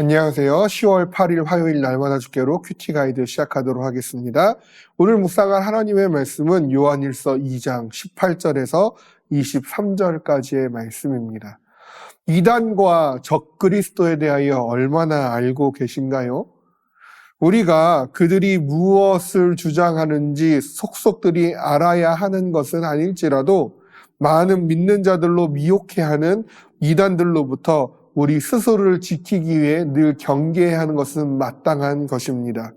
안녕하세요. 10월 8일 화요일 날마다 주께로 큐티 가이드 시작하도록 하겠습니다. 오늘 묵상할 하나님의 말씀은 요한일서 2장 18절에서 23절까지의 말씀입니다. 이단과 적그리스도에 대하여 얼마나 알고 계신가요? 우리가 그들이 무엇을 주장하는지 속속들이 알아야 하는 것은 아닐지라도 많은 믿는 자들로 미혹해하는 이단들로부터 우리 스스로를 지키기 위해 늘 경계해야 하는 것은 마땅한 것입니다.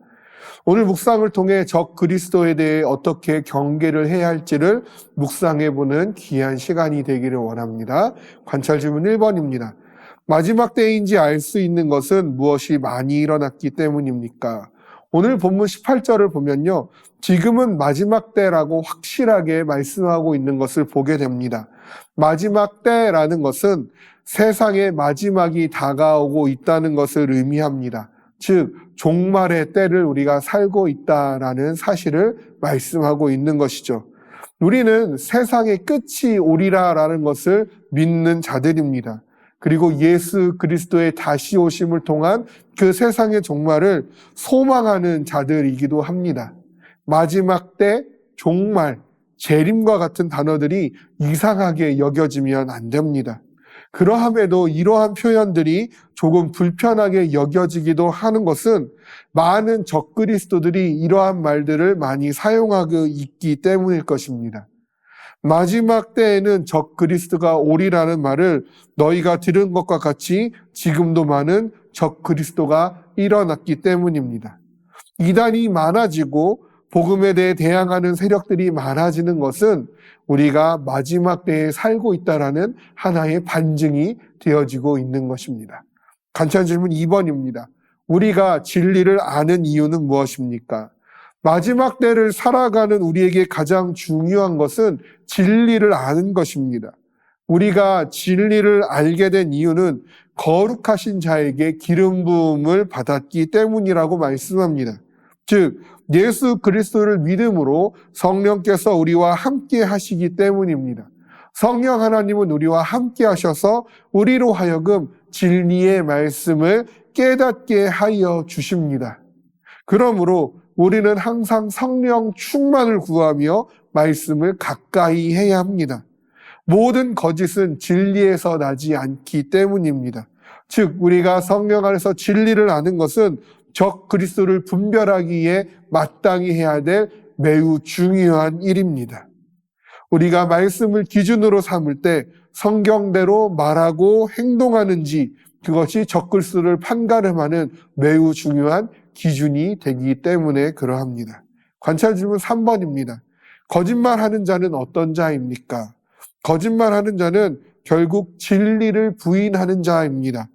오늘 묵상을 통해 적 그리스도에 대해 어떻게 경계를 해야 할지를 묵상해보는 귀한 시간이 되기를 원합니다. 관찰 질문 1번입니다. 마지막 때인지 알 수 있는 것은 무엇이 많이 일어났기 때문입니까? 오늘 본문 18절을 보면요. 지금은 마지막 때라고 확실하게 말씀하고 있는 것을 보게 됩니다. 마지막 때라는 것은 세상의 마지막이 다가오고 있다는 것을 의미합니다. 즉, 종말의 때를 우리가 살고 있다라는 사실을 말씀하고 있는 것이죠. 우리는 세상의 끝이 오리라라는 것을 믿는 자들입니다. 그리고 예수 그리스도의 다시 오심을 통한 그 세상의 종말을 소망하는 자들이기도 합니다. 마지막 때, 종말, 재림과 같은 단어들이 이상하게 여겨지면 안 됩니다. 그러함에도 이러한 표현들이 조금 불편하게 여겨지기도 하는 것은 많은 적그리스도들이 이러한 말들을 많이 사용하고 있기 때문일 것입니다. 마지막 때에는 적그리스도가 오리라는 말을 너희가 들은 것과 같이 지금도 많은 적그리스도가 일어났기 때문입니다. 이단이 많아지고 복음에 대해 대항하는 세력들이 많아지는 것은 우리가 마지막 때에 살고 있다라는 하나의 반증이 되어지고 있는 것입니다. 관찰 질문 2번입니다. 우리가 진리를 아는 이유는 무엇입니까? 마지막 때를 살아가는 우리에게 가장 중요한 것은 진리를 아는 것입니다. 우리가 진리를 알게 된 이유는 거룩하신 자에게 기름 부음을 받았기 때문이라고 말씀합니다. 즉, 예수 그리스도를 믿음으로 성령께서 우리와 함께 하시기 때문입니다. 성령 하나님은 우리와 함께 하셔서 우리로 하여금 진리의 말씀을 깨닫게 하여 주십니다. 그러므로 우리는 항상 성령 충만을 구하며 말씀을 가까이 해야 합니다. 모든 거짓은 진리에서 나지 않기 때문입니다. 즉, 우리가 성령 안에서 진리를 아는 것은 적 그리스도를 분별하기에 마땅히 해야 될 매우 중요한 일입니다. 우리가 말씀을 기준으로 삼을 때 성경대로 말하고 행동하는지 그것이 적 그리스도를 판가름하는 매우 중요한 기준이 되기 때문에 그러합니다. 관찰 질문 3번입니다. 거짓말하는 자는 어떤 자입니까? 거짓말하는 자는 결국 진리를 부인하는 자입니다.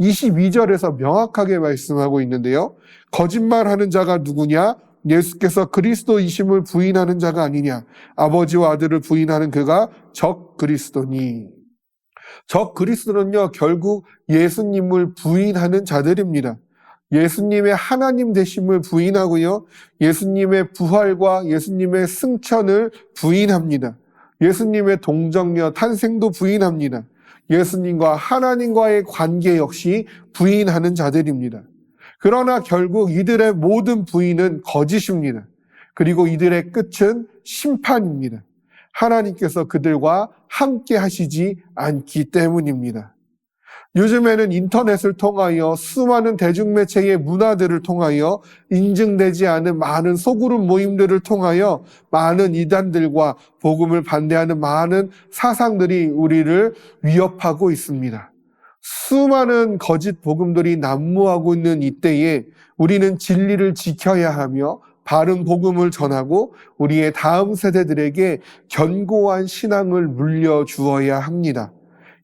22절에서 명확하게 말씀하고 있는데요. 거짓말하는 자가 누구냐? 예수께서 그리스도이심을 부인하는 자가 아니냐? 아버지와 아들을 부인하는 그가 적 그리스도니. 적 그리스도는요, 결국 예수님을 부인하는 자들입니다. 예수님의 하나님 되심을 부인하고요, 예수님의 부활과 예수님의 승천을 부인합니다. 예수님의 동정녀 탄생도 부인합니다. 예수님과 하나님과의 관계 역시 부인하는 자들입니다. 그러나 결국 이들의 모든 부인은 거짓입니다. 그리고 이들의 끝은 심판입니다. 하나님께서 그들과 함께 하시지 않기 때문입니다. 요즘에는 인터넷을 통하여 수많은 대중매체의 문화들을 통하여 인증되지 않은 많은 소그룹 모임들을 통하여 많은 이단들과 복음을 반대하는 많은 사상들이 우리를 위협하고 있습니다. 수많은 거짓 복음들이 난무하고 있는 이때에 우리는 진리를 지켜야 하며 바른 복음을 전하고 우리의 다음 세대들에게 견고한 신앙을 물려주어야 합니다.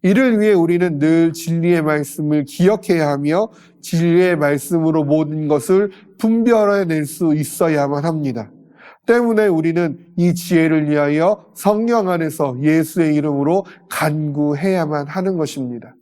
이를 위해 우리는 늘 진리의 말씀을 기억해야 하며 진리의 말씀으로 모든 것을 분별해낼 수 있어야만 합니다. 때문에 우리는 이 지혜를 위하여 성령 안에서 예수의 이름으로 간구해야만 하는 것입니다.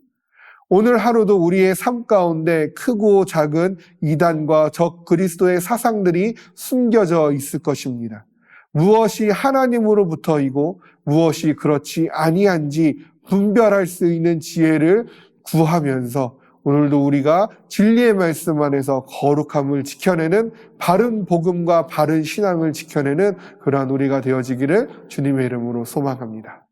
오늘 하루도 우리의 삶 가운데 크고 작은 이단과 적 그리스도의 사상들이 숨겨져 있을 것입니다. 무엇이 하나님으로부터이고 무엇이 그렇지 아니한지 분별할 수 있는 지혜를 구하면서 오늘도 우리가 진리의 말씀 안에서 거룩함을 지켜내는 바른 복음과 바른 신앙을 지켜내는 그러한 우리가 되어지기를 주님의 이름으로 소망합니다.